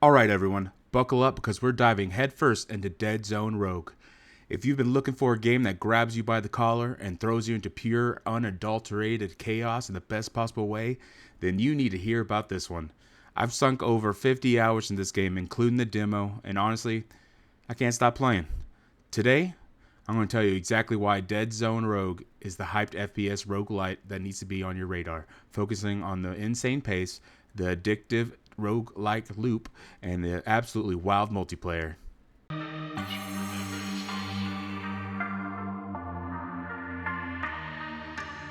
Alright everyone, buckle up because we're diving headfirst into Dead Zone Rogue. If you've been looking for a game that grabs you by the collar and throws you into pure, unadulterated chaos in the best possible way, then you need to hear about this one. I've sunk over 50 hours in this game, including the demo, and honestly, I can't stop playing. Today, I'm going to tell you exactly why Dead Zone Rogue is the hyped FPS roguelite that needs to be on your radar, focusing on the insane pace, the addictive rogue-like loop, and the absolutely wild multiplayer.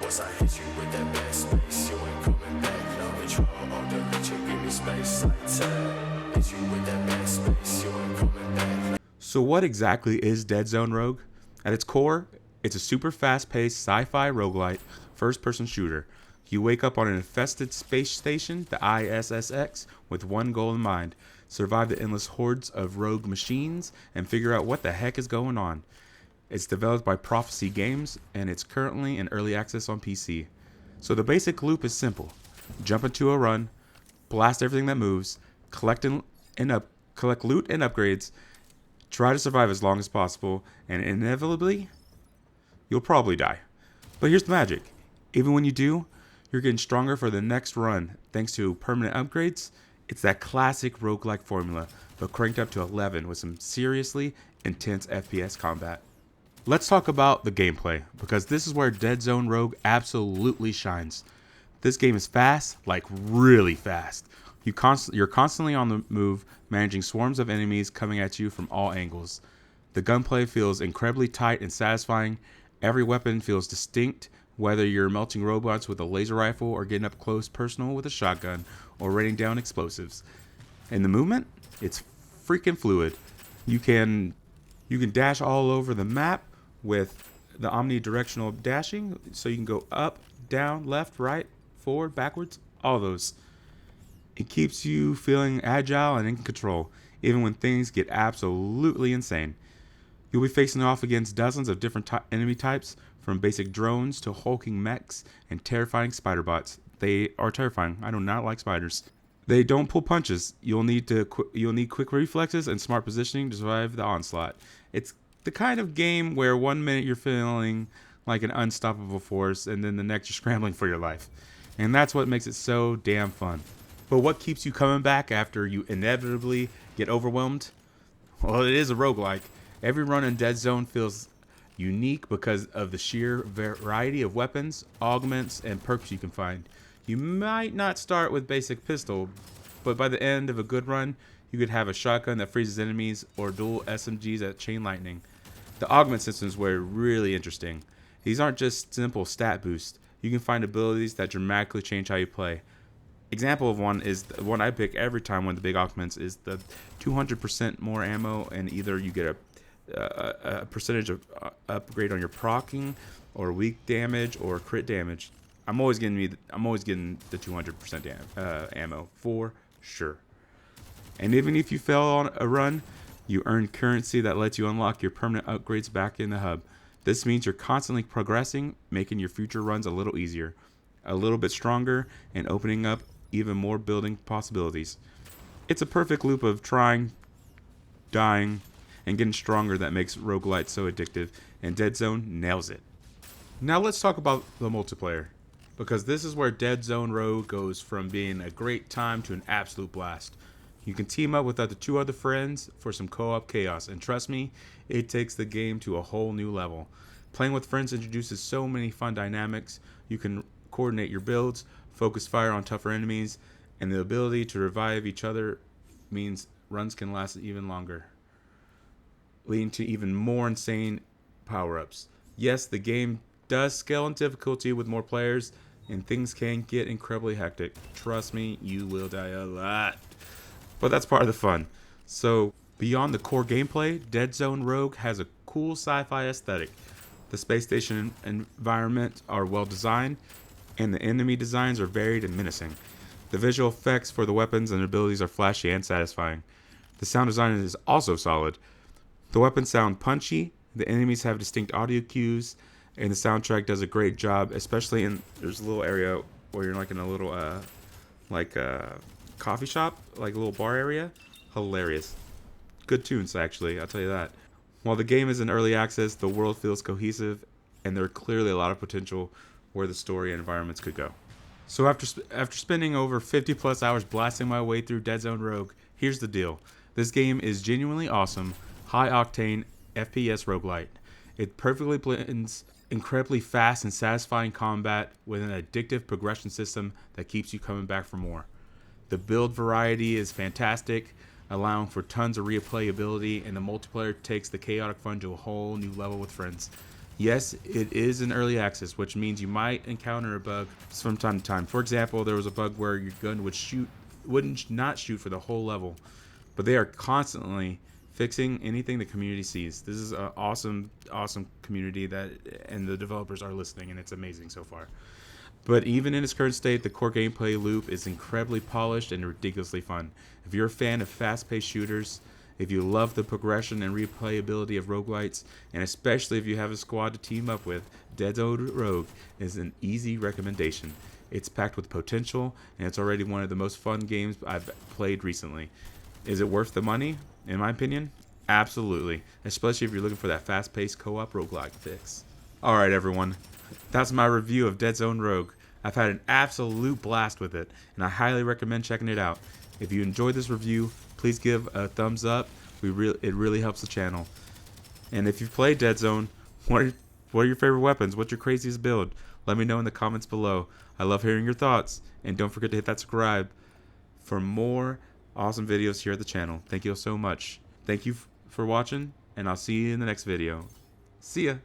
Once I hit you with that bad space, you ain't coming back. No control on the reach, give me space like time. Hit you with that bad space, you ain't coming back. So what exactly is Dead Zone Rogue? At its core, it's a super fast-paced sci-fi roguelite first-person shooter. You wake up on an infested space station, the ISSX, with one goal in mind: survive the endless hordes of rogue machines and figure out what the heck is going on. It's developed by Prophecy Games, and it's currently in early access on PC. So the basic loop is simple: jump into a run, blast everything that moves, collect loot and upgrades, try to survive as long as possible, and inevitably, you'll probably die. But here's the magic: even when you do, you're getting stronger for the next run thanks to permanent upgrades. It's that classic roguelike formula, but cranked up to 11 with some seriously intense FPS combat. Let's talk about the gameplay, because this is where Dead Zone Rogue absolutely shines. This game is fast, like really fast. You're constantly on the move, managing swarms of enemies coming at you from all angles. The gunplay feels incredibly tight and satisfying. Every weapon feels distinct, whether you're melting robots with a laser rifle or getting up close personal with a shotgun or raining down explosives. And the movement, it's freaking fluid. You can dash all over the map with the omnidirectional dashing, so you can go up, down, left, right, forward, backwards, all those. It keeps you feeling agile and in control, even when things get absolutely insane. You'll be facing off against dozens of different enemy types, from basic drones to hulking mechs and terrifying spider bots. They are terrifying. I do not like spiders. They don't pull punches. You'll need quick reflexes and smart positioning to survive the onslaught. It's the kind of game where 1 minute you're feeling like an unstoppable force, and then the next you're scrambling for your life. And that's what makes it so damn fun. But what keeps you coming back after you inevitably get overwhelmed? Well, it is a roguelike. Every run in Dead Zone feels unique because of the sheer variety of weapons, augments, and perks you can find. You might not start with basic pistol, but by the end of a good run, you could have a shotgun that freezes enemies or dual SMGs at chain lightning. The augment systems were really interesting. These aren't just simple stat boosts. You can find abilities that dramatically change how you play. Example of one is the one I pick every time when the big augments is the 200% more ammo, and either you get a percentage of upgrade on your proccing, or weak damage, or crit damage. I'm always getting the 200% ammo for sure. And even if you fail on a run, you earn currency that lets you unlock your permanent upgrades back in the hub. This means you're constantly progressing, making your future runs a little easier, a little bit stronger, and opening up even more building possibilities. It's a perfect loop of trying, dying, and getting stronger that makes roguelite so addictive, and Dead Zone nails it. Now let's talk about the multiplayer, because this is where Dead Zone Rogue goes from being a great time to an absolute blast. You can team up with up to 2 other friends for some co-op chaos, and trust me, it takes the game to a whole new level. Playing with friends introduces so many fun dynamics. You can coordinate your builds, focus fire on tougher enemies, and the ability to revive each other means runs can last even longer, leading to even more insane power-ups. Yes, the game does scale in difficulty with more players, and things can get incredibly hectic. Trust me, you will die a lot. But that's part of the fun. So, beyond the core gameplay, Dead Zone Rogue has a cool sci-fi aesthetic. The space station environments are well designed, and the enemy designs are varied and menacing. The visual effects for the weapons and abilities are flashy and satisfying. The sound design is also solid. The weapons sound punchy, the enemies have distinct audio cues, and the soundtrack does a great job, especially there's a little area where you're like in a little coffee shop, like a little bar area. Hilarious. Good tunes, actually, I'll tell you that. While the game is in early access, the world feels cohesive, and there are clearly a lot of potential where the story and environments could go. So after spending over 50 plus hours blasting my way through DEADZONE Rogue, here's the deal. This game is genuinely awesome, high-octane FPS roguelite. It perfectly blends incredibly fast and satisfying combat with an addictive progression system that keeps you coming back for more. The build variety is fantastic, allowing for tons of replayability, and the multiplayer takes the chaotic fun to a whole new level with friends. Yes, it is in early access, which means you might encounter a bug from time to time. For example, there was a bug where your gun wouldn't not shoot for the whole level, but they are constantly fixing anything the community sees. This is an awesome community and the developers are listening, and it's amazing so far. But even in its current state, the core gameplay loop is incredibly polished and ridiculously fun. If you're a fan of fast-paced shooters, if you love the progression and replayability of roguelites, and especially if you have a squad to team up with, DEADZONE Rogue is an easy recommendation. It's packed with potential, and it's already one of the most fun games I've played recently. Is it worth the money? In my opinion, absolutely, especially if you're looking for that fast-paced co-op roguelike fix. Alright everyone, that's my review of DEADZONE Rogue. I've had an absolute blast with it, and I highly recommend checking it out. If you enjoyed this review, please give a thumbs up. It really helps the channel. And if you've played DEADZONE, what are your favorite weapons? What's your craziest build? Let me know in the comments below. I love hearing your thoughts, and don't forget to hit that subscribe for more awesome videos here at the channel. Thank you so much. Thank you for watching, and I'll see you in the next video. See ya!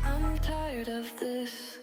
I'm tired of this.